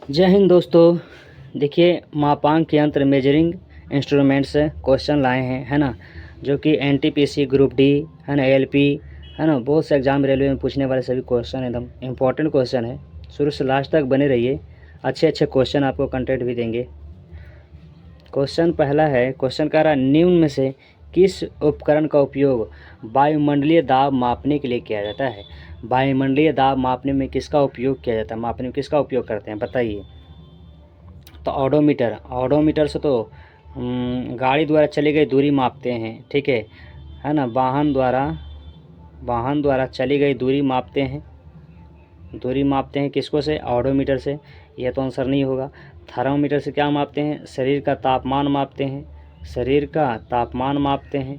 जय हिंद दोस्तों। देखिए, मापांक यंत्र मेजरिंग इंस्ट्रूमेंट से क्वेश्चन लाए हैं, है ना, जो कि एनटीपीसी ग्रुप डी, है ना, एएलपी, है ना, बहुत से एग्जाम रेलवे में पूछने वाले सभी क्वेश्चन एकदम इंपॉर्टेंट क्वेश्चन है। शुरू से लास्ट तक बने रहिए, अच्छे अच्छे क्वेश्चन आपको कंटेंट भी देंगे। क्वेश्चन पहला है, क्वेश्चन कह रहा है निम्न में से किस उपकरण का उपयोग वायुमंडलीय दाब मापने के लिए किया जाता है। वायुमंडलीय दाब मापने में किसका उपयोग किया जाता है, मापने में किसका उपयोग करते हैं, बताइए। तो ऑडोमीटर, ऑडोमीटर से तो गाड़ी द्वारा चली गई दूरी मापते हैं, ठीक है ना। वाहन द्वारा चली गई दूरी मापते हैं किसको से, ऑडोमीटर से। यह तो आंसर नहीं होगा। थर्मोमीटर से क्या मापते हैं, शरीर का तापमान मापते हैं, शरीर का तापमान मापते हैं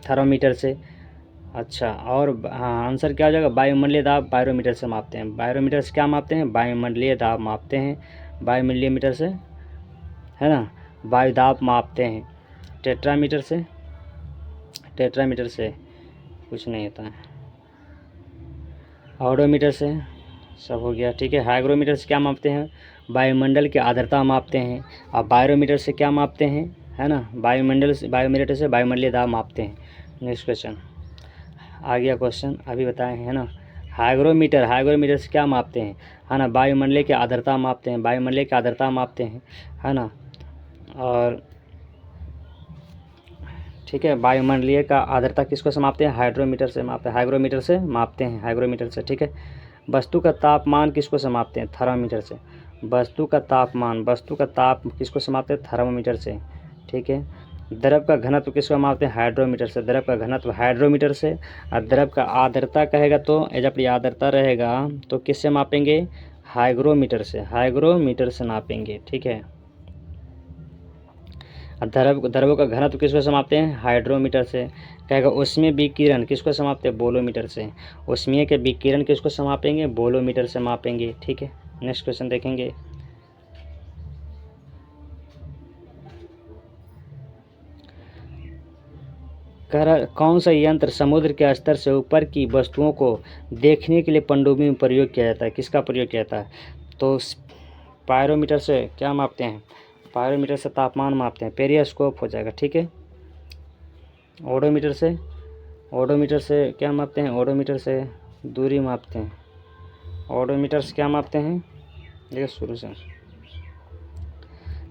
थर्मोमीटर से। अच्छा, और हाँ, आंसर क्या हो जाएगा, वायुमंडलीय दाब बायोमीटर से मापते हैं। बायोमीटर से क्या मापते हैं, वायुमंडलीय दाब मापते हैं वायुमंडलीय मीटर से, है ना, वायु दाब मापते हैं। टेट्रामीटर से कुछ नहीं होता है। ऑडोमीटर से सब हो गया, ठीक है। हाइग्रोमीटर से क्या मापते हैं, वायुमंडल की आर्द्रता मापते हैं। और बायोमीटर से क्या मापते हैं, है ना, बायोमीटर से वायुमंडलीय दाब मापते हैं। नेक्स्ट क्वेश्चन आ गया, क्वेश्चन अभी बताए हैं, है ना। हाइग्रोमीटर से क्या मापते हैं, है ना, वायुमंडलीय की आर्द्रता मापते हैं, है ना। और ठीक है, वायुमंडलीय का आर्द्रता किसको से मापते हैं, हाइग्रोमीटर से मापते हैं, ठीक है। वस्तु का तापमान किसको से मापते हैं, थर्मामीटर से। वस्तु का ताप किसको से मापते हैं, थर्मामीटर से, ठीक है। द्रव का घनत्व किसको मापते हैं, हाइड्रोमीटर से। द्रव का घनत्व हाइड्रोमीटर से। और द्रव का आर्द्रता कहेगा तो जब ये आर्द्रता रहेगा तो किससे मापेंगे, हाइग्रोमीटर से नापेंगे, ठीक है। द्रव्यों का घनत्व किसको समापते हैं, हाइड्रोमीटर से। कहेगा उसमें विकिरण किसको समापते हैं, बोलोमीटर से। उसमें के विकिरण किसको समापेंगे, बोलोमीटर से मापेंगे, ठीक है। नेक्स्ट क्वेश्चन देखेंगे। कौन सा यंत्र समुद्र के स्तर से ऊपर की वस्तुओं को देखने के लिए पनडुब्बी में प्रयोग किया जाता है, किसका प्रयोग किया जाता है। तो पायरोमीटर से क्या मापते हैं, पायरोमीटर से तापमान मापते हैं, पेरियोस्कोप हो जाएगा, ठीक है। ओडोमीटर से क्या मापते हैं, ओडोमीटर से दूरी मापते हैं। ओडोमीटर से क्या मापते हैं, देखिए शुरू से।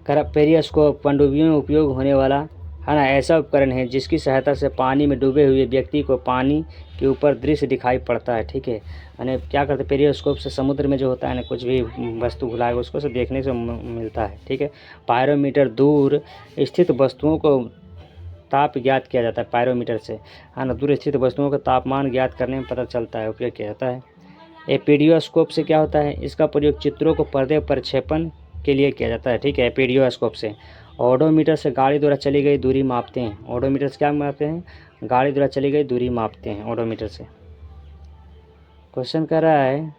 पेरियोस्कोप पनडुब्बियों में उपयोग होने वाला, है ना, ऐसा उपकरण है जिसकी सहायता से पानी में डूबे हुए व्यक्ति को पानी के ऊपर दृश्य दिखाई पड़ता है, ठीक है। यानी क्या करते हैं, पेरियोस्कोप से समुद्र में जो होता है ना, कुछ भी वस्तु घुलाएगा उसको से देखने से मिलता है, ठीक है। पायरोमीटर दूर स्थित वस्तुओं को ताप ज्ञात किया जाता है पायरोमीटर से, है ना। दूर स्थित वस्तुओं का तापमान ज्ञात करने में पता चलता है, उपयोग किया जाता है। एपीडियोस्कोप से क्या होता है, इसका प्रयोग चित्रों को पर्दे प्रक्षेपण के लिए किया जाता है, ठीक है, एपीडियोस्कोप से। ओडोमीटर से गाड़ी द्वारा चली गई दूरी मापते हैं। ओडोमीटर से क्या मापते हैं, गाड़ी द्वारा चली गई दूरी मापते हैं ओडोमीटर से। क्वेश्चन कर रहा है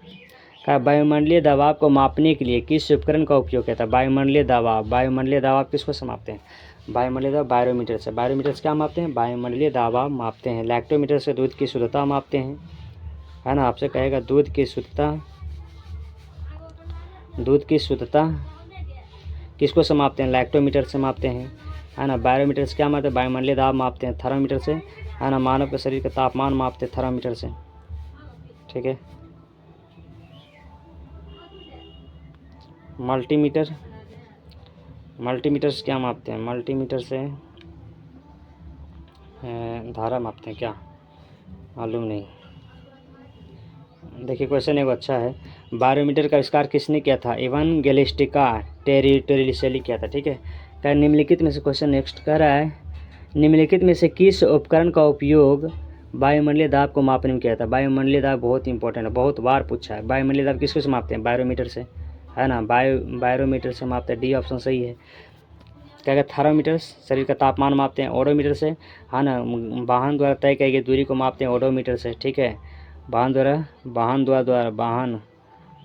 का वायुमंडलीय दबाव को मापने के लिए किस उपकरण का उपयोग किया था। वायुमंडलीय दबाव किसको से मापते हैं, वायुमंडलीय दबाव बायोमीटर से। बायोमीटर से क्या मापते हैं, वायुमंडलीय दबाव मापते हैं। लैक्टोमीटर से दूध की शुद्धता मापते हैं, है ना। आपसे कहेगा दूध की शुद्धता किसको से मापते हैं, लैक्टोमीटर से मापते हैं, है ना। बायोमीटर से क्या मापते हैं, वायुमंडलीय दाब मापते हैं थर्मामीटर से, है ना। मानव के शरीर का तापमान मापते हैं थर्मामीटर से, ठीक है। मल्टीमीटर से क्या मापते हैं, मल्टीमीटर से धारा मापते हैं, क्या मालूम नहीं। देखिए क्वेश्चन एगो अच्छा है। बायोमीटर का आविष्कार किसने किया था, इवांजेलिस्टिका टेरिटोरियली किया था, ठीक है। क्या निम्नलिखित में से, क्वेश्चन नेक्स्ट कह रहा है, निम्नलिखित में से किस उपकरण का उपयोग वायुमंडलीय दाब को मापने में किया था। वायुमंडलीय दाब बहुत इंपॉर्टेंट है, बहुत बार पूछा है। वायुमंडलीय दाब किसको से मापते हैं, बायोमीटर से, है ना। बायोमीटर से मापते हैं, डी ऑप्शन सही है। क्या कहते हैं, थर्मामीटर शरीर का तापमान मापते हैं, ओडोमीटर से, है ना। वाहन द्वारा तय की गई दूरी को मापते हैं ओडोमीटर से, ठीक है। वाहन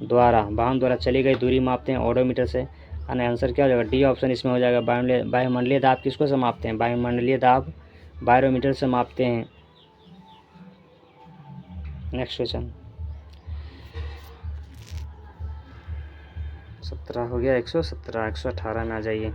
द्वारा चली गई दूरी मापते हैं ओडोमीटर से, है ना। आंसर क्या हो जाएगा, डी ऑप्शन इसमें हो जाएगा। वायुमंडलीय दाब किसको से मापते हैं, वायुमंडलीय दाब बायोमीटर से मापते हैं। Next question. 17 हो गया, 117, 118 में आ जाइए।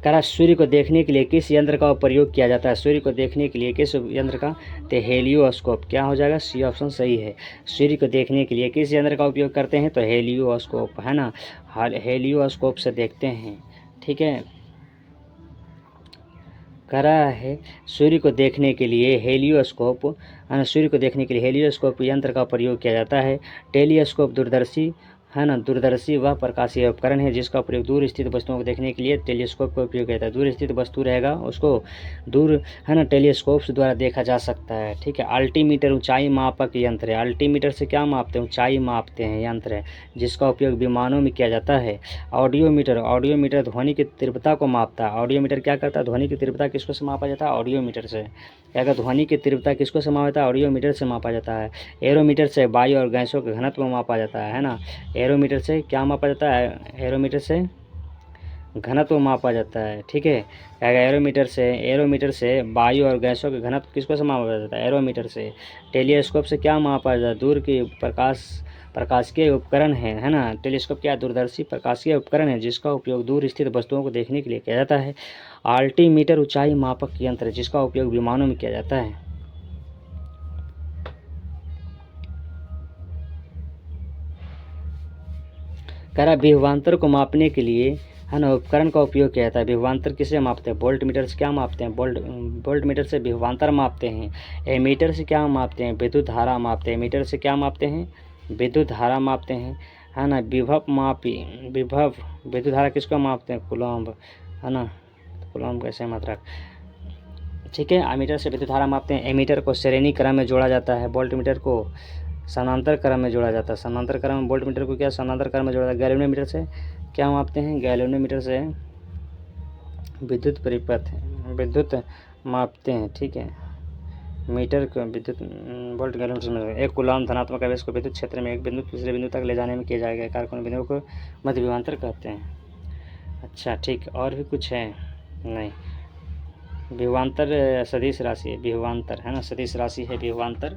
कह रहा सूर्य को देखने के लिए किस यंत्र का प्रयोग किया जाता है? सूर्य को देखने के लिए किस यंत्र का? तो हेलियोस्कोप। क्या हो जाएगा? सी ऑप्शन सही है। सूर्य को देखने के लिए किस यंत्र का उपयोग करते हैं? तो हेलियोस्कोप, है ना, हेलियोस्कोप से देखते हैं, ठीक है। कह रहा है सूर्य को देखने के लिए हेलियोस्कोप, है ना, सूर्य को देखने के लिए हेलियोस्कोप यंत्र का प्रयोग किया जाता है। टेलीस्कोप दूरदर्शी, है ना, दूरदर्शी वह प्रकाशीय उपकरण है जिसका प्रयोग दूर स्थित वस्तुओं को देखने के लिए टेलीस्कोप का उपयोग किया जाता है। दूर स्थित वस्तु रहेगा उसको दूर, है ना, टेलीस्कोप द्वारा देखा जा सकता है, ठीक है। अल्टीमीटर ऊंचाई मापक यंत्र है। अल्टीमीटर से क्या मापते हैं? ऊंचाई मापते हैं यंत्र है जिसका उपयोग विमानों में किया जाता है। ऑडियोमीटर, ऑडियोमीटर ध्वनि की तीव्रता को मापता है। ऑडियोमीटर क्या करता है? ध्वनि की तीव्रता किसको से मापा जाता है? ऑडियोमीटर से। क्या कहता है? ध्वनि की तीव्रता किसको से मापा जाता है? ऑडियोमीटर से मापा जाता है। एरोमीटर से वायु और गैसों के घनत्व को मापा जाता है ना। एरोमीटर से क्या मापा जाता है? एरोमीटर से घनत्व मापा जाता है, ठीक है। एरोमीटर से वायु और गैसों के घनत्व किसको से मापा जाता है? एरोमीटर से। टेलीस्कोप से क्या मापा जाता है? दूर की प्रकाशिकीय उपकरण है ना। टेलीस्कोप क्या? दूरदर्शी प्रकाशीय उपकरण है जिसका उपयोग दूर स्थित वस्तुओं को देखने के लिए किया जाता है। अल्टीमीटर ऊंचाई मापक यंत्र है जिसका उपयोग विमानों में किया जाता है। कह रहा विभवांतर को मापने के लिए, है ना, उपकरण का उपयोग किया जाता है। विभवांतर किसे मापते हैं? वोल्ट मीटर से क्या मापते हैं? वोल्ट मीटर से विभवांतर मापते हैं। एमीटर से क्या मापते हैं? विद्युत धारा मापते हैं। एमीटर से क्या मापते हैं? विद्युत धारा मापते हैं, है ना। विद्युत धारा किसको मापते हैं? कूलम्ब, है ना, कूलम्ब कैसे मात्रक, ठीक है। एमीटर से विद्युत धारा मापते हैं। एमीटर को श्रेणी क्रम में जोड़ा जाता है। वोल्ट मीटर को समानांतर क्रम में जोड़ा जाता है। समानांतर क्रम में वोल्ट मीटर को क्या? समानांतर क्रम में जोड़ा जाता है। गैल्वेनोमीटर से क्या मापते हैं? गैल्वेनोमीटर से विद्युत परिपथ, विद्युत मापते हैं, ठीक है। मीटर को विद्युत वोल्ट गैल्वेनोमीटर में एक कूलम्ब धनात्मक आवेश को विद्युत क्षेत्र में एक बिंदु दूसरे बिंदु तक ले जाने में किया जाएगा कार्य को बिंदु को मध्य विभवांतर कहते हैं। अच्छा, ठीक। और भी कुछ है? नहीं। विभवांतर सदिश राशि है, विभवांतर, है ना, सदिश राशि है विभवांतर।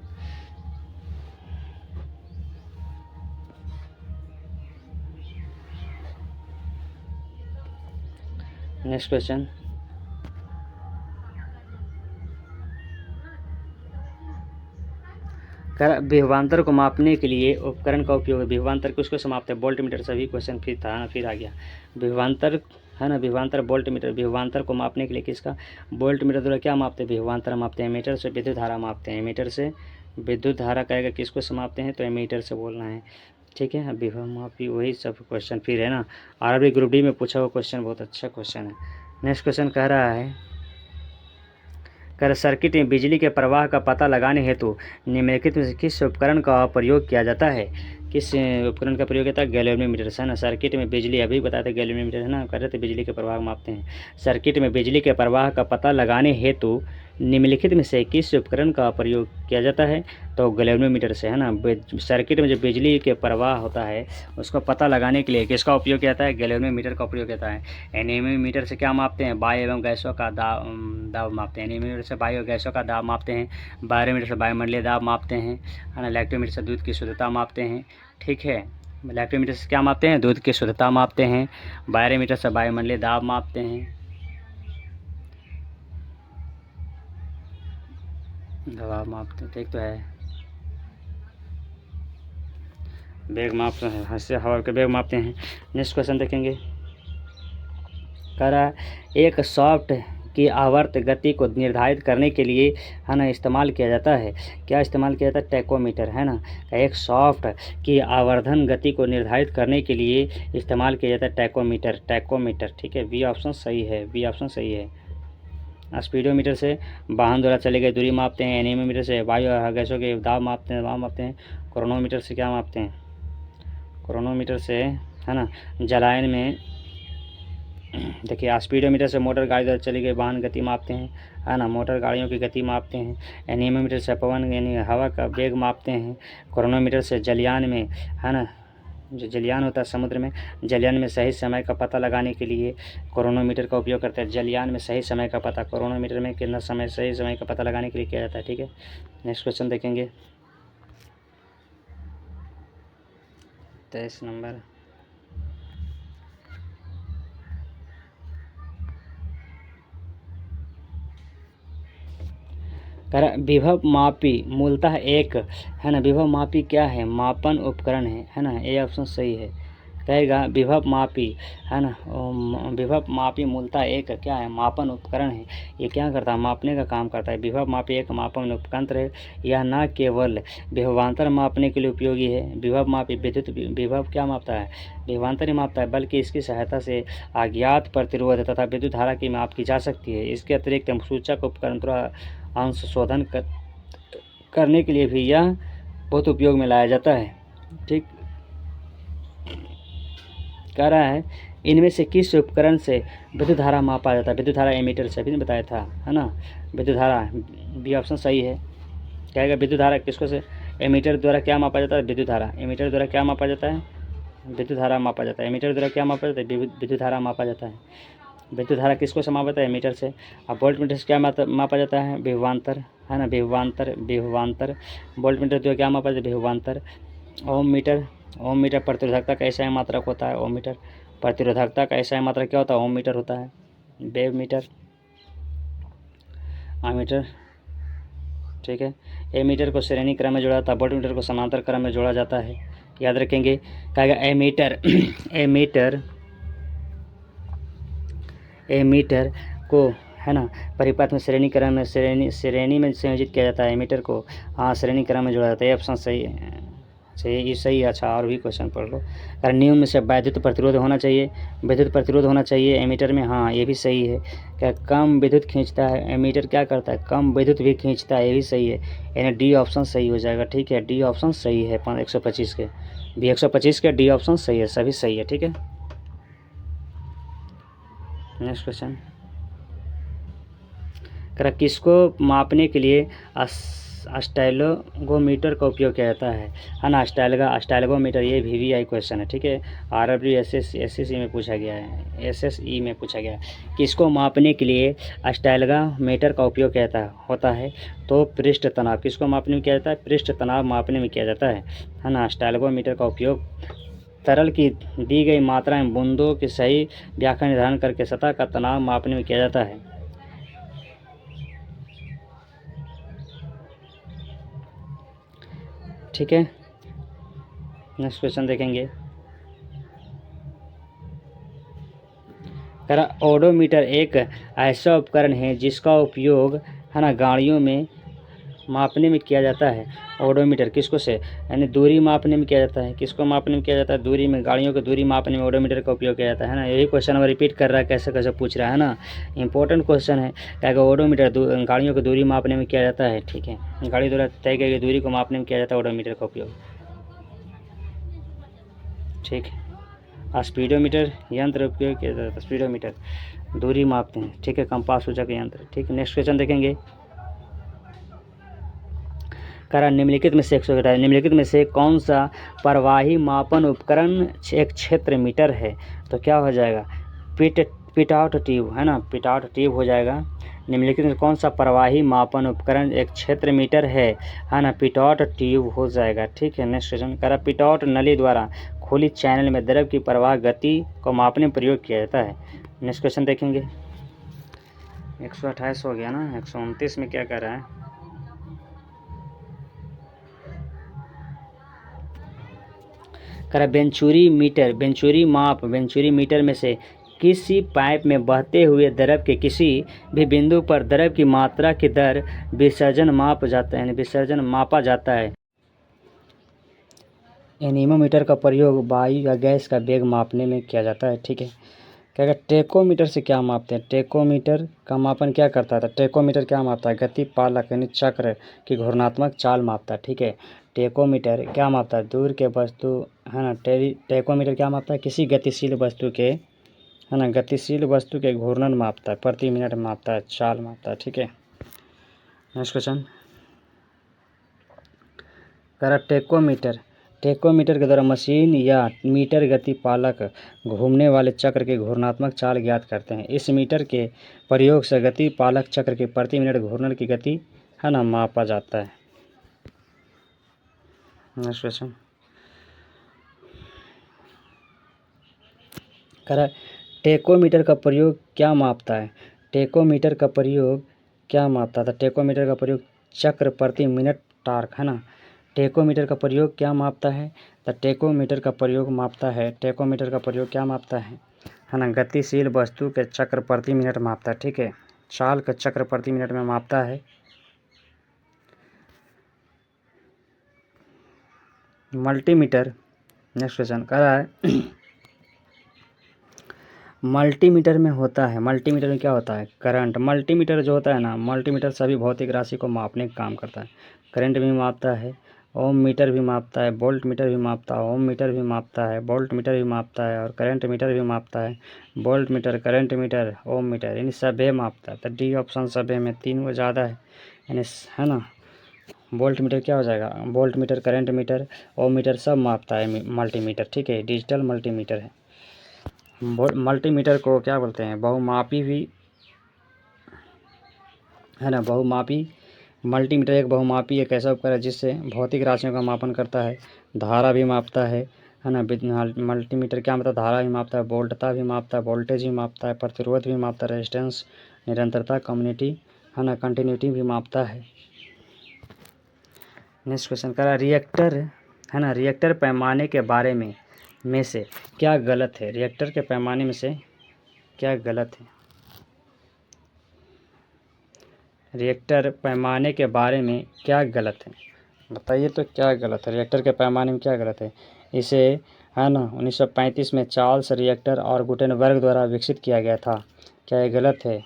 Next question. विभवांतर को मापने के लिए उपकरण का उपयोग है। विभवांतर किसको समाप्त है? Volt meter. सभी क्वेश्चन फिर था ना, फिर आ गया विभवांतर, है ना। विभवांतर वोल्ट मीटर। विभवांतर को मापने के लिए किसका? वोल्ट मीटर द्वारा क्या मापते हैं? विभवांतर मापते हैं। मीटर से विद्युत धारा मापते हैं। मीटर से विद्युत धारा कहेगा किसको समाप्ते हैं? तो मीटर से बोलना है, ठीक है। विभव मापी, वही सब क्वेश्चन फिर, है ना। आरआरबी ग्रुप डी में पूछा हुआ क्वेश्चन, बहुत अच्छा क्वेश्चन है। नेक्स्ट क्वेश्चन कह रहा है, सर्किट में बिजली के प्रवाह का पता लगाने हेतु निम्नलिखित में से किस उपकरण का प्रयोग किया जाता है? किस उपकरण का प्रयोग होता है? गैल्वेनोमीटर से, है ना। सर्किट में बिजली, अभी बताया था गैल्वेनोमीटर, है ना, कर रहे थे, बिजली के प्रवाह मापते हैं। सर्किट में बिजली के प्रवाह का पता लगाने हेतु निम्नलिखित में से किस उपकरण का प्रयोग किया जाता है? तो गैल्वेनोमीटर से, है ना। सर्किट में जो बिजली के प्रवाह होता है उसको पता लगाने के लिए किसका उपयोग किया जाता है? गैल्वेनोमीटर का उपयोग किया जाता है। एनीमोमीटर से क्या मापते हैं? वायु एवं गैसों का दाब मापते हैं। एनीमोमीटर से वायु और गैसों का दाब मापते हैं। बायोमीटर से वायुमंडलीय दाब मापते हैं, है ना। लैक्टोमीटर से दूध की शुद्धता मापते हैं, ठीक है। लैक्टोमीटर से क्या मापते हैं? दूध की शुद्धता मापते हैं। बायोमीटर से वायुमंडलीय दाब मापते हैं, दबाव मापते हैं, ठीक तो है। वेग मापते हैं, हवा के वेग मापते हैं। नेक्स्ट क्वेश्चन देखेंगे। कह रहा है एक सॉफ्ट की आवर्त गति को निर्धारित करने के लिए, है ना, इस्तेमाल किया जाता है। क्या इस्तेमाल किया जाता है? टैकोमीटर, है ना। एक सॉफ्ट की आवर्धन गति को निर्धारित करने के लिए इस्तेमाल किया जाता है टैकोमीटर, टैकोमीटर, ठीक है। बी ऑप्शन सही है, बी ऑप्शन सही है। स्पीडोमीटर से वाहन द्वारा चले गए दूरी मापते हैं। एनीमोमीटर से वायु और गैसों के दाब मापते हैं, क्रोनोमीटर से क्या मापते हैं? क्रोनोमीटर से, है ना, जलायन में, देखिए स्पीडोमीटर से मोटर गाड़ी द्वारा चली गई वाहन गति मापते हैं, है ना, मोटर गाड़ियों की गति मापते हैं। एनीमोमीटर से पवन यानी हवा का वेग मापते हैं। क्रोनोमीटर से जलयान में, है ना, जो जलयान होता है समुद्र में, जलयान में सही समय का पता लगाने के लिए क्रोनोमीटर का उपयोग करते हैं। जलयान में सही समय का पता, क्रोनोमीटर में कितना समय, सही समय का पता लगाने के लिए किया जाता है, ठीक है। नेक्स्ट क्वेश्चन देखेंगे। 23 नंबर। विभव मापी मूलतः एक है ना, विभव मापी क्या है, मापन उपकरण है ना, ये ऑप्शन सही है। कहेगा विभव मापी है ना, विभव मापी मूलतः एक क्या है, मापन उपकरण है। ये क्या करता है, मापने का काम करता है। विभव मापी एक मापन उपकरण है। यह न केवल विभवांतर मापने के लिए उपयोगी है, विभव मापी विद्युत विभव क्या मापता है, विभवांतर ही मापता है, बल्कि इसकी सहायता से अज्ञात प्रतिरोध तथा विद्युत धारा की माप की जा सकती है। इसके अतिरिक्त सूचक उपकरण द्वारा अंश शोधन करने के लिए भी यह बहुत उपयोग में लाया जाता है। ठीक, कह रहा है इनमें से किस उपकरण से विद्युत धारा मापा जाता है, विद्युत धारा एमीटर से भी बताया था है ना, विद्युत धारा बी ऑप्शन सही है। कहेगा विद्युत धारा किसको से, एमीटर द्वारा क्या मापा जाता है, विद्युत धारा, एमीटर द्वारा क्या मापा जाता है, विद्युत धारा मापा जाता है। एमीटर द्वारा क्या मापा जाता है, विद्युत धारा मापा जाता है। विद्युत धारा किसको से मापा जाता है, एमीटर से। अब वोल्ट मीटर से क्या मापा जाता है, विभवांतर है ना, विभवांतर। वोल्ट मीटर द्वारा क्या मापा जाता है, विभवांतर। ओम मीटर प्रतिरोधकता का ऐसा मात्रक होता है, ओम मीटर प्रतिरोधकता का ऐसा मात्रक क्या होता है, ओम मीटर होता है। वेव मीटर, आमीटर, ठीक है। एमीटर को श्रेणी क्रम में जोड़ा जाता है, वोल्ट मीटर को समांतर क्रम में जोड़ा जाता है, याद रखेंगे। कहेगा एमीटर को है ना परिपथ में श्रेणी क्रम में श्रेणी में संयोजित किया जाता है, एमीटर को हाँ श्रेणी क्रम में जोड़ा जाता है। ये ऑप्शन सही है, ये सही है। अच्छा, और भी क्वेश्चन पढ़ लो। कारण नियम में से विद्युत प्रतिरोध होना चाहिए, एमीटर में, हाँ ये भी सही है। क्या कम विद्युत खींचता है, एमीटर क्या करता है, कम विद्युत भी खींचता है, ये भी सही है। यानी डी ऑप्शन सही हो जाएगा। ठीक है, डी ऑप्शन सही है। 125 के भी 125 के डी ऑप्शन सही है, सभी सही है। ठीक है, नेक्स्ट क्वेश्चन। किसको मापने के लिए अस्टैलोगोमीटर का उपयोग किया जाता है ना, अस्टैलोगोमीटर, ये VVI क्वेश्चन है। ठीक है, RW SSE में पूछा गया है, SSE में पूछा गया है। किसको मापने के लिए अस्टैलोगोमीटर का उपयोग किया होता है, तो पृष्ठ तनाव। किसको मापने में किया जाता है, पृष्ठ तनाव मापने में किया जाता है ना। अस्टैलोगोमीटर का उपयोग तरल की दी गई मात्रा में बूंदों की सही व्याख्या निर्धारण करके सतह का तनाव मापने में किया जाता है। ठीक है, नेक्स्ट क्वेश्चन देखेंगे। ओडोमीटर एक ऐसा उपकरण है जिसका उपयोग है ना गाड़ियों में मापने में किया जाता है। ओडोमीटर किसको से, यानी दूरी मापने में किया जाता है। किसको मापने में किया जाता है, दूरी में, गाड़ियों की दूरी मापने में ओडोमीटर का उपयोग किया जाता है ना। यही क्वेश्चन हमें रिपीट कर रहा है, कैसे कैसे पूछ रहा है ना, इंपॉर्टेंट क्वेश्चन है। क्या ओडोमीटर गाड़ियों की दूरी मापने में किया जाता है। ठीक है, गाड़ी द्वारा तय की गई दूरी को मापने में किया जाता है ओडोमीटर का उपयोग। ठीक है, स्पीडोमीटर यंत्र उपयोग किया जाता है, स्पीडोमीटर दूरी मापते हैं। ठीक है, कंपास सूचक यंत्र। ठीक है, नेक्स्ट क्वेश्चन देखेंगे। निम्नलिखित में से कौन सा प्रवाही मापन उपकरण एक क्षेत्र मीटर है, तो क्या हो जाएगा, पिटआउट ट्यूब है ना, पिटआउट ट्यूब हो जाएगा। निम्नलिखित में कौन सा प्रवाही मापन उपकरण एक क्षेत्र मीटर है ना, पिटआउट ट्यूब हो जाएगा। ठीक है, नेक्स्ट क्वेश्चन। पिटआउट नली द्वारा खुली चैनल में द्रव की प्रवाह गति को मापने में प्रयोग किया जाता है। नेक्स्ट क्वेश्चन देखेंगे। 128 हो गया ना, 129 में क्या कर रहा है, बेंचुरी मीटर में से किसी पाइप में बहते हुए द्रव के किसी भी बिंदु पर द्रव की मात्रा की दर विसर्जन मापा जाता है। एनीमोमीटर का प्रयोग वायु या गैस का वेग मापने में किया जाता है। ठीक है, क्या टेकोमीटर से क्या मापते हैं, टेकोमीटर का मापन क्या करता है, टेकोमीटर क्या मापता है, गति पालक यानी चक्र की घूर्णात्मक चाल मापता है। ठीक है, टेकोमीटर क्या मापता है, दूर के वस्तु है ना, टेकोमीटर क्या मापता है, किसी गतिशील वस्तु के है ना, गतिशील वस्तु के घूर्णन मापता है, प्रति मिनट मापता है, चाल मापता है। ठीक है, नेक्स्ट क्वेश्चन। टेकोमीटर के द्वारा मशीन या मीटर गति पालक घूमने वाले चक्र के घूर्णात्मक चाल ज्ञात करते हैं। इस मीटर के प्रयोग से गति पालक चक्र के प्रति मिनट घूर्णन की गति है ना मापा जाता है। Next question. कह रहा है टेकोमीटर का प्रयोग क्या मापता है? टेकोमीटर का प्रयोग क्या मापता था? टेकोमीटर का प्रयोग चक्र प्रति मिनट टार्क, है ना। टेकोमीटर का प्रयोग क्या मापता है? तो टेकोमीटर का प्रयोग मापता है, टेकोमीटर का प्रयोग क्या मापता है ना, गतिशील वस्तु के चक्र प्रति मिनट मापता है, ठीक है। चाल का चक्र प्रति मिनट में मापता है। मल्टीमीटर, नेक्स्ट क्वेश्चन कह रहा है मल्टीमीटर में होता है, मल्टीमीटर में क्या होता है? करंट। मल्टीमीटर जो होता है ना, मल्टीमीटर सभी भौतिक राशि को मापने का काम करता है। करंट भी मापता है, ओम मीटर भी मापता है, वोल्ट मीटर भी मापता है, ओम मीटर भी मापता है, वोल्ट मीटर भी मापता है, और करंट मीटर भी मापता है। वोल्ट मीटर, करंट मीटर, ओम मीटर, इन सभी मापता है। तो डी ऑप्शन सभी में 3 वो ज़्यादा है, यानी, है ना। वोल्ट मीटर क्या हो जाएगा? वोल्ट मीटर, करंट मीटर, ओम मीटर सब मापता है मल्टीमीटर, ठीक है। डिजिटल मल्टीमीटर है। मल्टीमीटर को क्या बोलते हैं? बहुमापी भी, है ना। बहुमापी मल्टीमीटर एक बहुमापी एक ऐसा उपकरण है जिससे भौतिक राशियों का मापन करता है। धारा भी मापता है ना। मल्टीमीटर क्या मतलब? धारा भी मापता है, वोल्टता भी मापता है, वोल्टेज भी मापता है, प्रतिरोध भी मापता है, रेजिस्टेंस, निरंतरता, कम्युनिटी, है ना, कंटिन्यूटी भी मापता है। नेक्स्ट क्वेश्चन करा रिएक्टर, है ना। रिएक्टर पैमाने के बारे में से क्या गलत है? रिएक्टर के पैमाने में से क्या गलत है? रिएक्टर पैमाने के बारे में क्या गलत है? बताइए तो क्या गलत है? रिएक्टर के पैमाने में क्या गलत है? इसे, है ना, 1935 में चार्ल्स रिएक्टर और गुटेनबर्ग द्वारा विकसित किया गया था। क्या ये गलत है?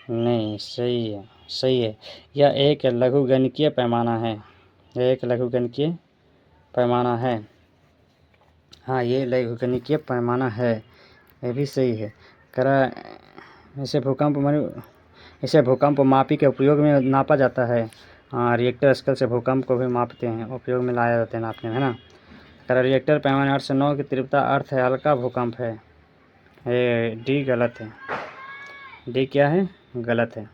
नहीं, सही है, सही है। यह एक लघुगणकीय पैमाना है, यह एक लघुगणकीय पैमाना है। हाँ, ये लघुगणकीय पैमाना है, ये भी सही है। करा इसे भूकंप मापी के उपयोग में नापा जाता है। हाँ, रिएक्टर स्केल से भूकंप को भी मापते हैं, उपयोग में लाया जाता है नापने में, है ना। करा रिएक्टर पैमाने 8 से 9 की तीव्रता अर्थ है हल्का भूकंप है। ये डी गलत है, डी क्या है? गलत है।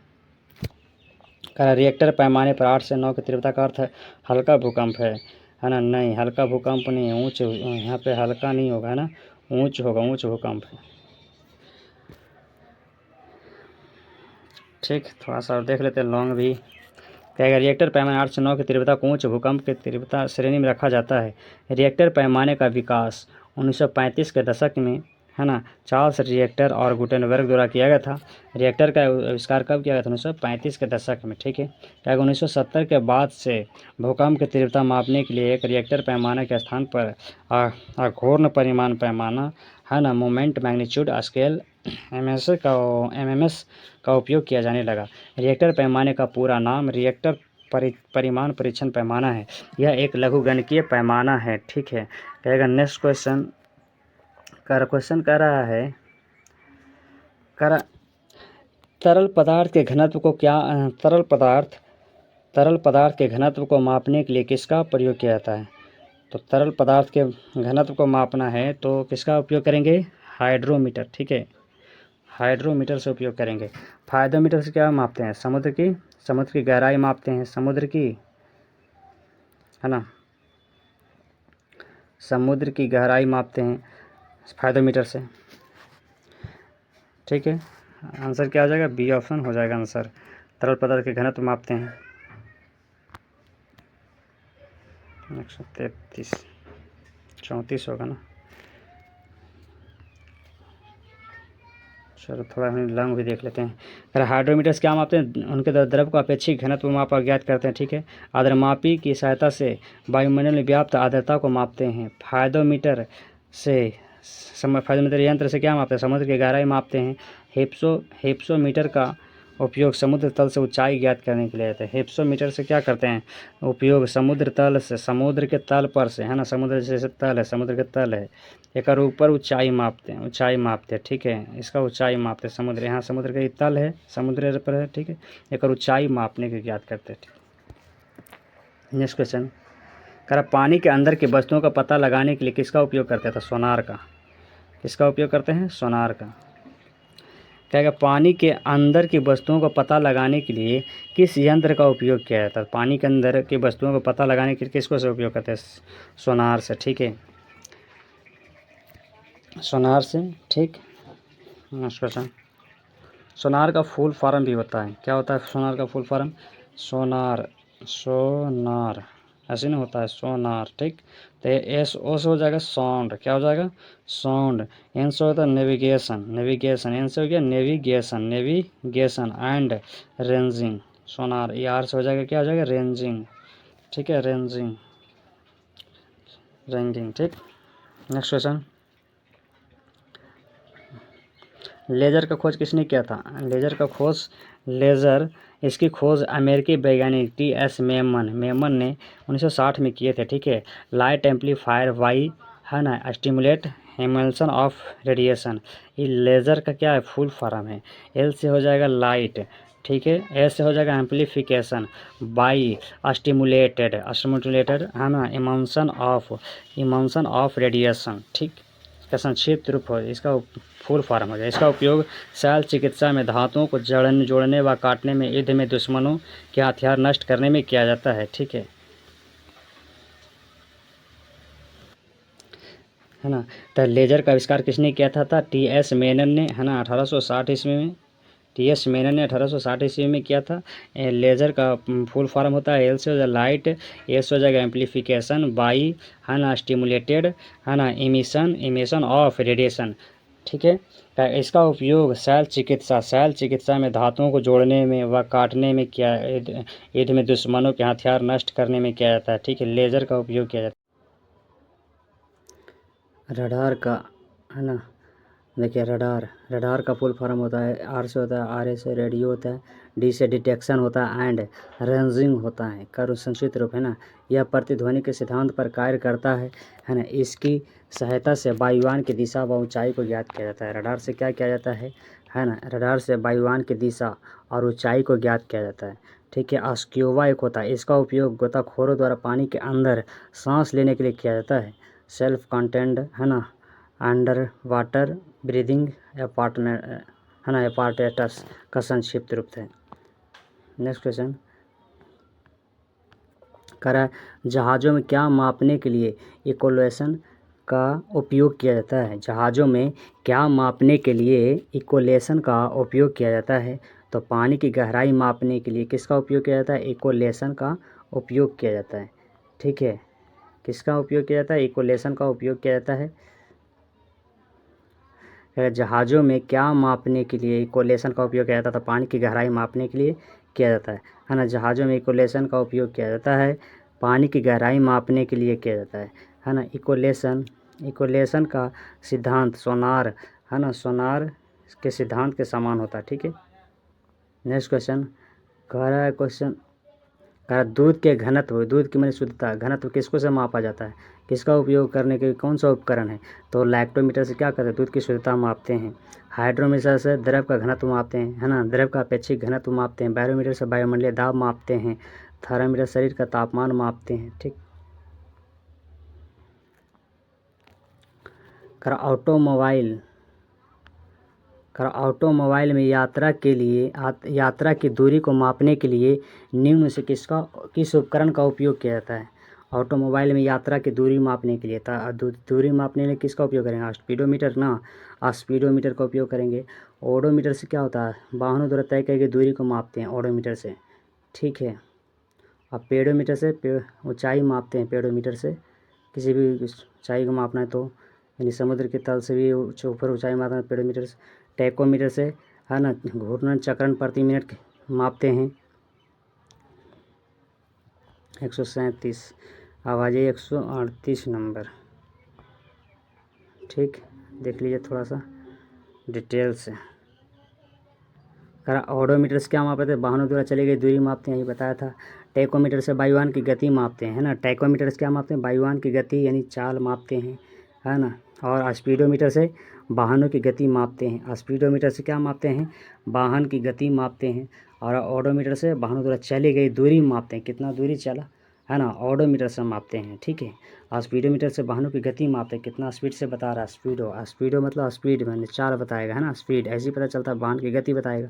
करा रिएक्टर पैमाने पर 8 से 9 की तीव्रता का अर्थ है हल्का भूकंप है ना। नहीं, हल्का भूकंप नहीं है, ऊँच, यहाँ पे हल्का नहीं होगा, है ना, ऊँच होगा, ऊँच भूकंप है। ठीक, थोड़ा सा और देख लेते हैं लॉन्ग भी। क्या रिएक्टर पैमाने 8 से 9 की तीव्रता को उच्च भूकंप की तीव्रता श्रेणी में रखा जाता है। रिएक्टर पैमाने का विकास 1935 के दशक में, है ना, चार्ल्स रिएक्टर और गुटेनबर्ग द्वारा किया गया था। रिएक्टर का आविष्कार कब किया गया था? 1935 के दशक में, ठीक है। क्या 1970 के बाद से भूकंप की तीव्रता मापने के लिए एक रिएक्टर पैमाने के स्थान पर अघूर्ण परिमाण पैमाना, है ना, मोमेंट मैग्नीट्यूड स्केल, एमएमएस का उपयोग किया जाने लगा। रिएक्टर पैमाने का पूरा नाम रिएक्टर परिमाण परीक्षण पैमाना है। यह एक लघुगणकीय पैमाना है, ठीक है। कहेगा नेक्स्ट क्वेश्चन कह रहा है, तरल पदार्थ के घनत्व को तरल पदार्थ के घनत्व को मापने के लिए किसका प्रयोग किया जाता है? तो तरल पदार्थ के घनत्व को मापना है तो किसका उपयोग करेंगे? हाइड्रोमीटर, ठीक है, हाइड्रोमीटर से उपयोग करेंगे। फायदोमीटर से क्या मापते हैं? समुद्र की गहराई मापते हैं, समुद्र की, है ना, समुद्र की गहराई मापते हैं फायदोमीटर से, ठीक है। आंसर क्या हो जाएगा? बी ऑप्शन हो जाएगा आंसर। तरल पदार्थ के घनत्व मापते हैं। 133 34 होगा ना। चलो थोड़ा हम लॉन्ग भी देख लेते हैं। अगर हाइड्रोमीटर्स क्या मापते हैं? उनके द्रव को अपेक्षित घनत्व माप ज्ञात करते हैं, ठीक है। आर्द्रमापी की सहायता से वायुमंडल में व्याप्त आर्द्रता को मापते हैं। फायदोमीटर यंत्र से क्या मापते हैं? समुद्र की गहराई मापते हैं। हेप्सोमीटर का उपयोग समुद्र तल से ऊंचाई ज्ञात करने के लिए होता है। हेप्सोमीटर से क्या करते हैं? उपयोग समुद्र के तल पर से, है ना, समुद्र जैसे तल है, समुद्र के तल है, एक ऊपर ऊंचाई मापते हैं, ठीक है। इसका ऊंचाई मापते हैं, समुद्र, यहाँ समुद्र का तल है, समुद्र पर है, ठीक है। एक ऊंचाई मापने के ज्ञात करते हैं, ठीक। नेक्स्ट क्वेश्चन पानी के अंदर की वस्तुओं का पता लगाने के लिए किसका उपयोग करते हैं? सोनार का। किसका उपयोग करते हैं? सोनार का। क्या पानी के अंदर की वस्तुओं का पता लगाने के लिए किस यंत्र का उपयोग किया जाता है? पानी के अंदर की वस्तुओं का पता लगाने के लिए किसको से उपयोग करते हैं? सोनार से, ठीक है, सोनार से, ठीक। नेक्स्ट क्वेश्चन, सोनार का फुल फॉर्म भी होता है, क्या होता है सोनार का फुल फॉर्म? सोनार, सोनार ऐसे नहीं होता है, सोनार, ठीक। तो एस ओ से हो जाएगा साउंड, क्या हो जाएगा? साउंड। एन से होता है नेविगेशन, नेविगेशन, एन से हो गया नेविगेशन, नेविगेशन एंड रेंजिंग। सोनार, ये आर से हो जाएगा, क्या हो जाएगा? रेंजिंग, ठीक है, रेंजिंग, रेंजिंग, ठीक। नेक्स्ट क्वेश्चन, लेज़र का खोज किसने किया था? लेज़र का खोज, लेज़र, इसकी खोज अमेरिकी वैज्ञानिक टी.एस. मेमन ने 1960 में किए थे, ठीक है। लाइट एम्पलीफायर वाई, है ना, स्टिमुलेट एमिशन ऑफ रेडिएशन। ये लेज़र का क्या है? फुल फॉर्म है। एल से हो जाएगा लाइट, ठीक है। ए से हो जाएगा एम्पलीफिकेशन, बाई स्टिमुलेटेड, स्टिमुलेटेड, है ना, इमोशन ऑफ रेडिएशन, ठीक। इसका संक्षिप्त रूप हो, इसका फुल फॉर्म हो जाए। इसका उपयोग शल्य चिकित्सा में धातुओं को जोड़ने व काटने में, युद्ध में दुश्मनों के हथियार नष्ट करने में किया जाता है, ठीक है ना। तो लेजर का आविष्कार किसने किया था? टी.एस. मेनन ने, है ना, 1860 ईस्वी में। टी.एस. मेनन ने 1860 ईस्वी में किया था। लेज़र का फुल फॉर्म होता है, एल से हो जाएगा लाइट, ए से हो जाएगा एम्पलीफिकेशन, बाई, है ना, स्टिमुलेटेड, है ना, इमिशन ऑफ रेडिएशन, ठीक है। तो इसका उपयोग शल्य चिकित्सा में धातुओं को जोड़ने में व काटने में किया, युद्ध में दुश्मनों के हथियार नष्ट करने में किया जाता है, ठीक है। लेज़र का उपयोग किया जाता है। रडार का, है ना, देखिए रडार का फुल फॉर्म होता है, आर से होता है, आर ए से रेडियो होता है, डी से डिटेक्शन होता है एंड रेंजिंग होता है, कर संक्षिप्त रूप, है ना। यह प्रतिध्वनि के सिद्धांत पर कार्य करता है ना। इसकी सहायता से वायुयान की दिशा व ऊंचाई को ज्ञात किया जाता है। रडार से क्या किया जाता है ना, रडार से वायुयान की दिशा और ऊंचाई को ज्ञात किया जाता है, ठीक है। स्क्यूबा एक होता है, इसका उपयोग गोताखोरों द्वारा पानी के अंदर सांस लेने के लिए किया जाता है। सेल्फ कंटेंड, है ना, अंडर वाटर ब्रीदिंग अपार्टमेंट, है ना, अपार्टेटस का संक्षिप्त रूप है। नेक्स्ट क्वेश्चन, करा जहाज़ों में क्या मापने के लिए इक्वेलेशन का उपयोग किया जाता है? जहाज़ों में क्या मापने के लिए इक्वेलेशन का उपयोग किया जाता है? तो पानी की गहराई मापने के लिए किसका उपयोग किया जाता है? इक्वेलेशन का उपयोग किया जाता है, ठीक है। किसका उपयोग किया जाता है? इक्वेलेशन का उपयोग किया जाता है। जहाज़ों में क्या मापने के लिए इक्वेलेशन का उपयोग किया जाता था? पानी की गहराई मापने के लिए किया जाता है ना। जहाज़ों में इक्वेलेशन का उपयोग किया जाता है, पानी की गहराई मापने के लिए किया जाता है ना। इक्वेलेशन का सिद्धांत सोनार, है ना, सोनार के सिद्धांत के समान होता है, ठीक है। नेक्स्ट क्वेश्चन, कह रहा है क्वेश्चन, दूध के घनत्व, दूध की माने शुद्धता, घनत्व किसको से मापा जाता है? किसका उपयोग करने के कौन सा उपकरण है? तो लैक्टोमीटर से क्या करते हैं? दूध की शुद्धता मापते हैं। हाइड्रोमीटर से द्रव का घनत्व मापते हैं, है ना, द्रव का अपेक्षिक घनत्व मापते हैं। बैरोमीटर से वायुमंडलीय दाब मापते हैं। थर्मामीटर शरीर का तापमान मापते हैं, ठीक। ऑटोमोबाइल में यात्रा की दूरी को मापने के लिए निम्न से किस उपकरण का उपयोग किया जाता है? ऑटोमोबाइल में यात्रा की दूरी मापने के लिए दूरी मापने के लिए किसका उपयोग करेंगे? स्पीडोमीटर ना, स्पीडोमीटर का उपयोग करेंगे। ओडोमीटर से क्या होता है? वाहनों द्वारा तय की गई दूरी को मापते हैं ओडोमीटर से, ठीक है। अब पेडोमीटर से ऊंचाई मापते हैं, पेडोमीटर से किसी भी ऊंचाई को मापना है तो, यानी समुद्र के तल से भी ऊपर ऊंचाई मापना है पेडोमीटर से। टैकोमीटर से, है ना, घूर्णन चक्रण प्रति मिनट मापते हैं। 137, आवाज़ें 138 नंबर, ठीक, देख लीजिए थोड़ा सा डिटेल से। ओडोमीटर से क्या मापते हैं? वाहनों द्वारा चली गई दूरी मापते हैं, ये बताया था। टैकोमीटर से वायुयान की गति मापते हैं, है ना। टैकोमीटर से क्या मापते हैं? वायुयान की गति यानी चाल मापते हैं, है ना। और स्पीडोमीटर से वाहनों की गति मापते हैं। स्पीडोमीटर से क्या मापते हैं? वाहन की गति मापते हैं। और ओडोमीटर से वाहनों द्वारा चली गई दूरी मापते हैं, कितना दूरी चला, है ना, ओडोमीटर से मापते हैं, ठीक है। और स्पीडोमीटर से वाहनों की गति मापते हैं, कितना स्पीड से बता रहा है। स्पीडो मतलब स्पीड मैंने चाल बताएगा, है ना, स्पीड ऐसे ही पता चलता है, वाहन की गति बताएगा।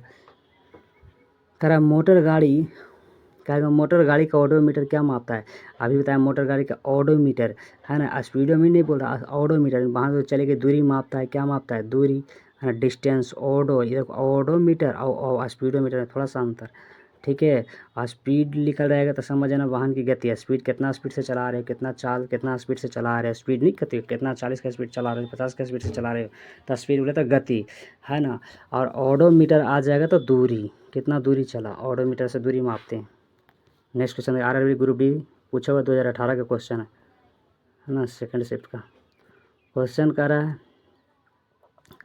मोटर गाड़ी का ओडोमीटर क्या मापता है? अभी बताया मोटर गाड़ी का ओडोमीटर, है ना। स्पीडोमीटर नहीं बोल रहा, ओडोमीटर वाहन से चले गई दूरी मापता है, क्या मापता है? दूरी, है ना। डिस्टेंस ओडो, ये ओडोमीटर और स्पीडोमीटर में थोड़ा सा अंतर, ठीक है। और स्पीड लिखा रहेगा तो समझ जाना वाहन की गति है, स्पीड कितना स्पीड से चला रहे हो, कितना स्पीड से चला रहे हो, स्पीड नहीं कहती कितना 40 का स्पीड चला रहे हो, 50 का स्पीड से चला रहे हो, तो स्पीड बोले तो गति, है ना। और ओडोमीटर आ जाएगा तो दूरी, कितना दूरी चला, ओडोमीटर से दूरी मापते हैं। Next question RRB group D पूछा हुआ 2018 का क्वेश्चन है ना, सेकंड शिफ्ट का क्वेश्चन कर रहा है।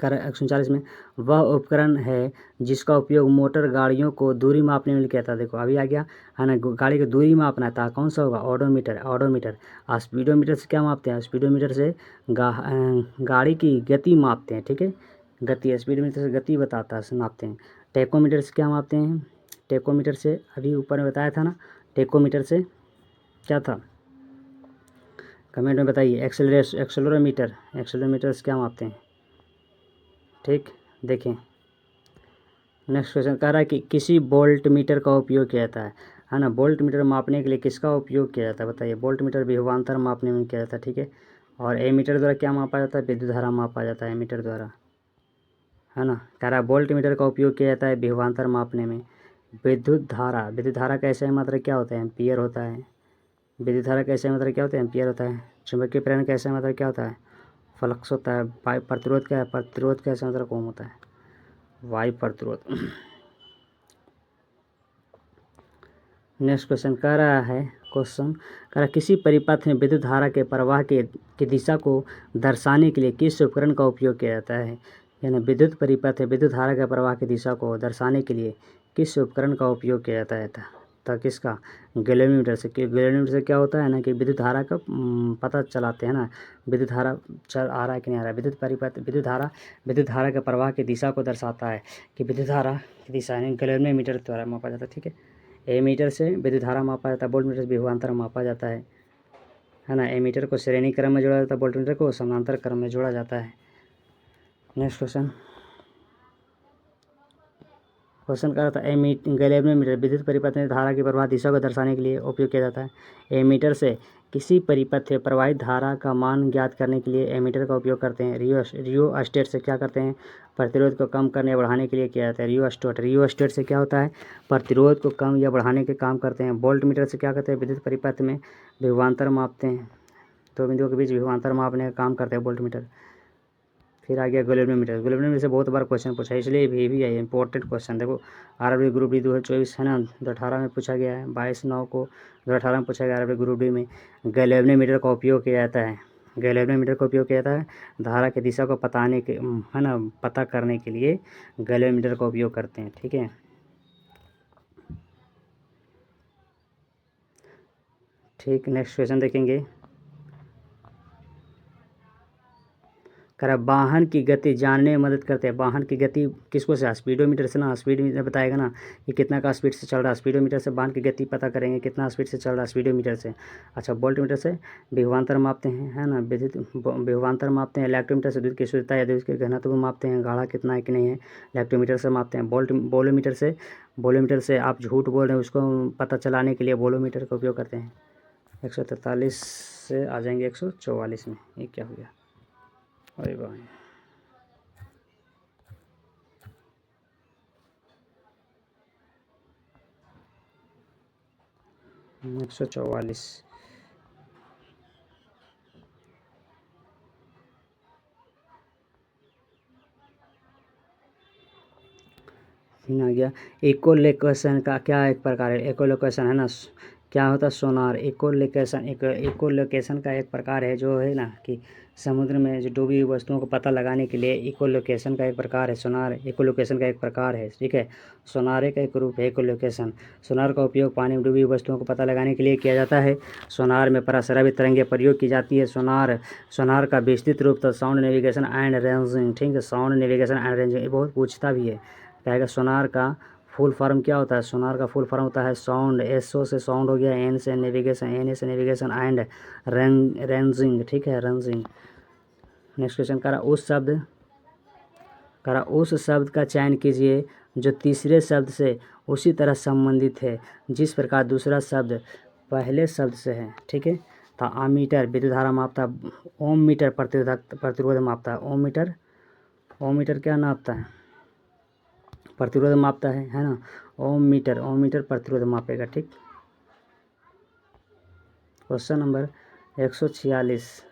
139 में वह उपकरण है जिसका उपयोग मोटर गाड़ियों को दूरी मापने में किया था। देखो अभी आ गया, है ना, गाड़ी की दूरी मापना था, कौन सा होगा, ओडोमीटर। और स्पीडोमीटर से क्या मापते हैं, स्पीडोमीटर से गाड़ी की गति मापते हैं, ठीक है, गति, स्पीडोमीटर से गति बताता है, नापते हैं। टेकोमीटर से क्या मापते हैं, टेकोमीटर से अभी ऊपर में बताया था ना, टेकोमीटर से क्या था, कमेंट में बताइए। एक्सेलरोमीटर से क्या मापते हैं, ठीक, देखें। नेक्स्ट क्वेश्चन कह रहा है कि किसी वोल्ट मीटर का उपयोग किया जाता है ना। वोल्ट मीटर मापने के लिए किसका उपयोग किया जाता है, बताइए। वोल्ट मीटर विभवांतर मापने में किया जाता है, ठीक है। और एमीटर द्वारा क्या मापा जाता है, विद्युत धारा मापा जाता है एमीटर द्वारा, है ना। कह रहा है वोल्ट मीटर का उपयोग किया जाता है विभवांतर मापने में। विद्युत धारा का ऐसा मात्रक क्या होता है, एम्पियर होता है। विद्युत धारा का ऐसा मात्रक क्या होता है, एम्पियर होता है। चुंबकीय प्रेरण का ऐसा मात्रक क्या होता है, फ्लक्स होता है। वायु प्रतिरोध का ऐसा मात्रक ओम होता है, वायु प्रतिरोध। नेक्स्ट क्वेश्चन कह रहा है, किसी परिपथ में विद्युत धारा के प्रवाह की दिशा को दर्शाने के लिए किस उपकरण का उपयोग किया जाता है। यानी विद्युत परिपथ है, विद्युत धारा के प्रवाह की दिशा को दर्शाने के लिए किस उपकरण का उपयोग किया जाता है, तो किसका, गैल्वेनोमीटर से। गैल्वेनोमीटर से क्या होता है ना कि विद्युत धारा का पता चलाते हैं ना, विद्युत धारा चल आ रहा है कि नहीं आ रहा है। विद्युत धारा के प्रवाह की दिशा को दर्शाता है कि विद्युत धारा की दिशा यानी गैल्वेनोमीटर द्वारा मापा जाता है, ठीक है। एमीटर से विद्युत धारा मापा जाता है, वोल्टमीटर से विभवांतर मापा जाता है ना। एमीटर को श्रेणी क्रम में जोड़ा जाता है, वोल्टमीटर को समानांतर क्रम में जोड़ा जाता है। नेक्स्ट क्वेश्चन कर रहा था गैल्वेनोमीटर विद्युत परिपथ में धारा की प्रवाह दिशा को दर्शाने के लिए उपयोग किया जाता है। एमीटर से किसी परिपथ में प्रवाहित धारा का मान ज्ञात करने के लिए एमीटर का उपयोग करते हैं। रियोस्टेट से क्या करते हैं, प्रतिरोध को कम करने या बढ़ाने के लिए किया जाता है। रियोस्टेट से क्या होता है, प्रतिरोध को कम या बढ़ाने के काम करते हैं। वोल्टमीटर से क्या करते हैं, विद्युत परिपथ में विभवांतर मापते हैं, दो बिंदुओं के बीच विभवांतर मापने का काम करते हैं वोल्टमीटर। फिर आ गया गैल्वेनोमीटर से बहुत बार क्वेश्चन पूछा है, इसलिए भी है इंपॉर्टेंट क्वेश्चन। देखो आरआरबी ग्रुप डी 2024 है ना, 2018 में पूछा गया है, 22/9 को 2018 में पूछा गया। आरआरबी ग्रुप डी में गैल्वेनोमीटर का उपयोग किया जाता है। गैल्वेनोमीटर का उपयोग किया जाता है धारा की दिशा को है ना, पता करने के लिए गैल्वेनोमीटर का उपयोग करते हैं, ठीक है। ठीक, नेक्स्ट क्वेश्चन देखेंगे। करा वाहन की गति जानने में मदद करते हैं। वाहन की गति किसको से, स्पीडोमीटर से ना, स्पीडोमीटर बताएगा ना कि कितना का स्पीड से चल रहा है। स्पीडोमीटर से वाहन की गति पता करेंगे कितना स्पीड से चल रहा है, स्पीडोमीटर से। अच्छा, वोल्टमीटर से विभवांतर मापते हैं, है ना, विद्युत विभवांतर मापते हैं। इलेक्ट्रोमीटर से दूध की शुद्धता या दूध के घनत्व को मापते हैं, गाढ़ा कितना है कि नहीं है, इलेक्ट्रोमीटर से मापते हैं। वोल्टमीटर से आप झूठ बोल रहे हैं उसको पता चलाने के लिए वोल्टमीटर का उपयोग करते हैं। 143 से आ जाएंगे 144 में, ये क्या हो गया, अरे भाई 144 फिर आ गया। इकोलोकेशन का क्या एक प्रकार है, इकोलोकेशन है ना, क्या होता है, सोनार। इकोलोकेशन का एक प्रकार है जो है ना कि समुद्र में जो डूबी हुई वस्तुओं को पता लगाने के लिए इकोलोकेशन का एक प्रकार है सोनार। इकोलोकेशन का एक प्रकार है, ठीक है। सोनार का एक रूप है इकोलोकेशन। सोनार का उपयोग पानी में डूबी हुई वस्तुओं को पता लगाने के लिए किया जाता है। सोनार में पराश्रवित तरंगें प्रयोग की जाती है। सोनार का विस्तृत रूप था साउंड नेविगेशन एंड रेंजिंग, ठीक है। साउंड नेविगेशन एंड रेंजिंग ये बहुत पूछता भी है, कहेगा सोनार का फुल फॉर्म क्या होता है। सोनार का फुल फॉर्म होता है साउंड, एसओ से साउंड हो गया, एन से नेविगेशन, एन से नेविगेशन एंड रेंजिंग, ठीक है, रेंजिंग। नेक्स्ट क्वेश्चन करा उस शब्द का चयन कीजिए जो तीसरे शब्द से उसी तरह संबंधित है जिस प्रकार दूसरा शब्द पहले शब्द से है, ठीक है। तो आमीटर विद्युत धारा मापता, ओम मीटर प्रतिरोध मापता है। ओम मीटर ओम मीटर क्या नापता है? प्रतिरोध मापता है ना। ओम मीटर प्रतिरोध मापेगा। ठीक। क्वेश्चन नंबर 146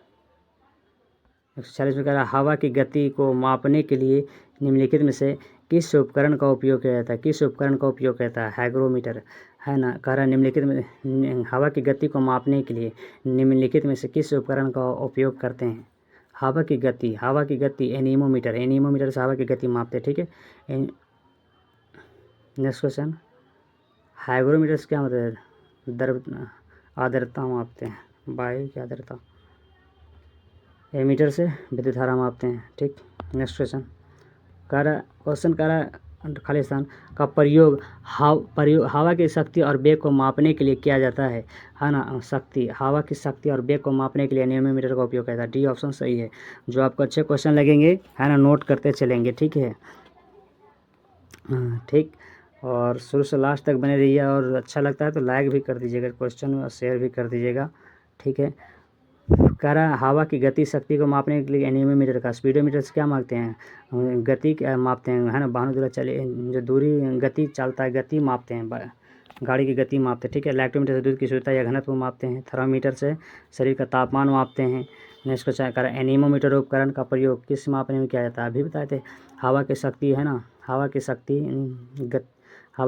में कह रहा है हवा की गति को मापने के लिए निम्नलिखित में से किस उपकरण का उपयोग किया जाता है? किस उपकरण का उपयोग किया जाता है? हाइग्रोमीटर, है ना। कह रहा है निम्नलिखित में हवा की गति को मापने के लिए निम्नलिखित में से किस उपकरण का उपयोग करते हैं? हवा की गति एनीमोमीटर से हवा की गति मापते हैं। ठीक है। नेक्स्ट क्वेश्चन, हाइग्रोमीटर से क्या मतलब है? आर्द्रता मापते हैं, वायु की आर्द्रता। एमीटर से विद्युत धारा मापते हैं। ठीक। नेक्स्ट क्वेश्चन कह रहा है खालिस्तान का प्रयोग हवा की शक्ति और वेग को मापने के लिए किया जाता है ना। हवा की शक्ति और वेग को मापने के लिए एनीमोमीटर का उपयोग किया जाता है। डी ऑप्शन सही है। जो आपको अच्छे क्वेश्चन लगेंगे, है ना, नोट करते चलेंगे। ठीक है। ठीक। और शुरू से लास्ट तक बने रहिए, और अच्छा लगता है तो लाइक भी कर दीजिएगा क्वेश्चन, और शेयर भी कर दीजिएगा। ठीक है। कह रहा है हवा की गति शक्ति को मापने के लिए एनीमोमीटर का, स्पीडोमीटर से क्या मापते हैं? गति मापते हैं, है ना। वाहन द्वारा चले जो दूरी गति चलता है, गति मापते हैं, गाड़ी की गति मापते हैं। ठीक है। लैक्टोमीटर से दूध की शुद्धता या घनत्व मापते हैं। थर्मामीटर से शरीर का तापमान मापते हैं। नेक्स्ट क्वेश्चन कह रहा है एनीमोमीटर उपकरण का प्रयोग किस मापने में किया जाता है? अभी बताए थे, हवा की शक्ति, है ना, हवा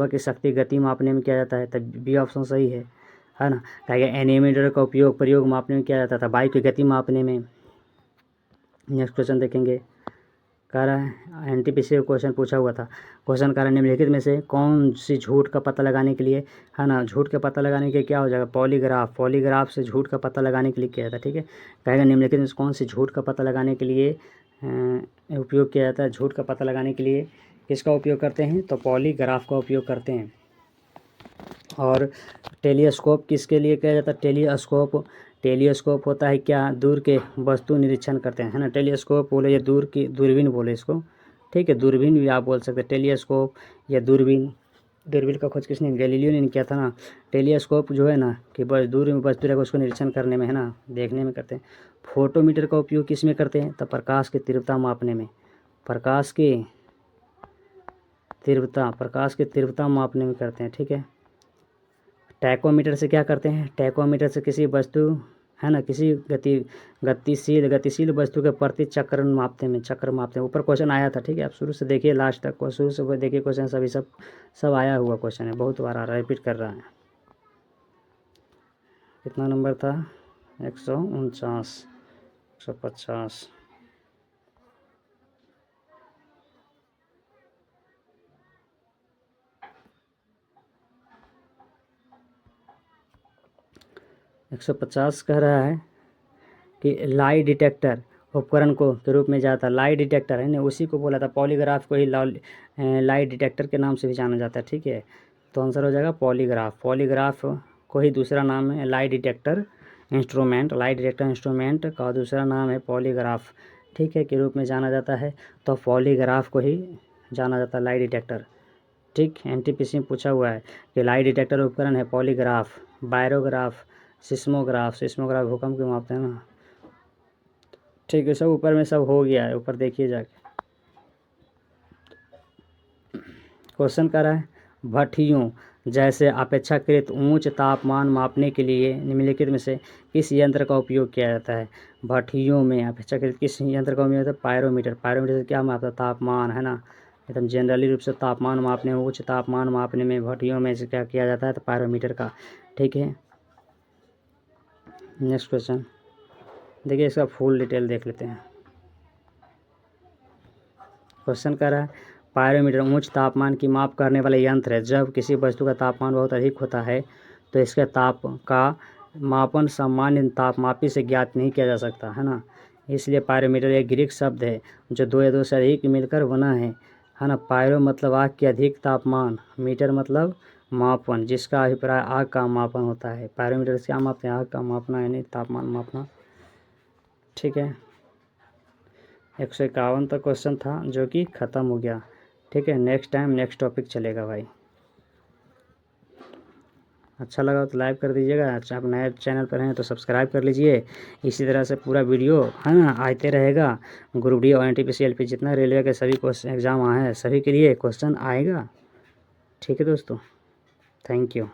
की शक्ति गति मापने में किया जाता है। तब बी ऑप्शन सही है ना। कहेगा एनीमोमीटर का प्रयोग मापने में किया जाता था, वायु की गति मापने में। नेक्स्ट क्वेश्चन देखेंगे। कह रहा है एनटीपीसी का क्वेश्चन पूछा हुआ था। क्वेश्चन कह रहा है निम्नलिखित में से कौन सी झूठ का पता लगाने के लिए, है ना, झूठ का पता लगाने के लिए क्या हो जाएगा? पॉलीग्राफ से झूठ का पता लगाने के लिए किया जाता है। ठीक है। कहेगा निम्नलिखित में से कौन सी झूठ का पता लगाने के लिए उपयोग किया जाता है? झूठ का पता लगाने के लिए किसका उपयोग करते हैं? तो पॉलीग्राफ का उपयोग करते हैं। और टेलीस्कोप किसके लिए किया जाता है? टेलीस्कोप होता है क्या? दूर के वस्तु निरीक्षण करते हैं, है ना। टेलीस्कोप बोले या दूरबीन बोले इसको। ठीक है। दूरबीन भी आप बोल सकते हैं, टेलीस्कोप या दूरबीन का खोज किसने? गैलीलियो ने किया था ना। टेलीस्कोप जो है ना कि बस दूर में वस्तु रहेगा उसको निरीक्षण करने में, है ना, देखने में करते हैं। फोटोमीटर का उपयोग किस में करते हैं? तो प्रकाश की तीव्रता मापने में। प्रकाश की तीव्रता मापने में करते हैं। ठीक है। टैकोमीटर से क्या करते हैं? टैकोमीटर से किसी वस्तु, है ना, किसी गतिशील वस्तु के प्रति चक्र मापते हैं। ऊपर क्वेश्चन आया था। ठीक है। आप शुरू से देखिए लास्ट तक, शुरू से देखिए क्वेश्चन सब आया हुआ क्वेश्चन है, बहुत बार आ रहा है, रिपीट कर रहा है। कितना नंबर था? 149 150। एक 150 कह रहा है कि लाई डिटेक्टर उपकरण को के रूप में जाता है। लाई डिटेक्टर, है ना, उसी को बोला था। पॉलीग्राफ को ही लाई डिटेक्टर के नाम से भी जाना जाता है। ठीक है। तो आंसर हो जाएगा पॉलीग्राफ को ही दूसरा नाम है लाई डिटेक्टर इंस्ट्रूमेंट का दूसरा नाम है पॉलीग्राफ, ठीक है, के रूप में जाना जाता है। तो पॉलीग्राफ को ही जाना जाता है लाई डिटेक्टर। ठीक। एनटीपीसी में पूछा हुआ है कि लाई डिटेक्टर उपकरण है पॉलीग्राफ, बायरोग्राफ, सिस्मोग्राफ भूकंप के मापते हैं ना। ठीक है। सब ऊपर में सब हो गया है, ऊपर देखिए जाके। क्वेश्चन कर रहा है भट्टियों जैसे अपेक्षाकृत उच्च तापमान मापने के लिए निम्नलिखित में से किस यंत्र का उपयोग किया जाता है? भट्टियों में अपेक्षाकृत किस यंत्र का उपयोग होता है? पायरोमीटर से क्या मापता है? तापमान, है ना। एकदम जनरली रूप से तापमान मापने, उच्च तापमान मापने में भट्टियों में से क्या किया जाता है? तो पायरोमीटर का। ठीक है। नेक्स्ट क्वेश्चन देखिए, इसका फुल डिटेल देख लेते हैं। क्वेश्चन कर रहा है पायरोमीटर उच्च तापमान की माप करने वाला यंत्र है। जब किसी वस्तु का तापमान बहुत अधिक होता है तो इसके ताप का मापन सामान्य तापमापी से ज्ञात नहीं किया जा सकता, है ना। इसलिए पायरोमीटर एक ग्रीक शब्द है जो दो या दो से अधिक मिलकर बना है ना। पायरो मतलब आग के अधिक तापमान, मीटर मतलब मापन, जिसका अभिप्राय आग का मापन होता है। पायरोमीटर से क्या मापते हैं? आग का मापना, यानी तापमान मापना। ठीक है। 151 तक क्वेश्चन था जो कि ख़त्म हो गया। ठीक है। नेक्स्ट टाइम नेक्स्ट टॉपिक चलेगा भाई। अच्छा लगा तो लाइक कर दीजिएगा। अच्छा, आप नए चैनल पर हैं तो सब्सक्राइब कर लीजिए। इसी तरह से पूरा वीडियो है ना आते रहेगा। ग्रुप डी और एनटीपीसी एलपी जितना रेलवे के सभी क्वेश्चन एग्ज़ाम आए हैं सभी के लिए क्वेश्चन आएगा। ठीक है दोस्तों, थैंक यू।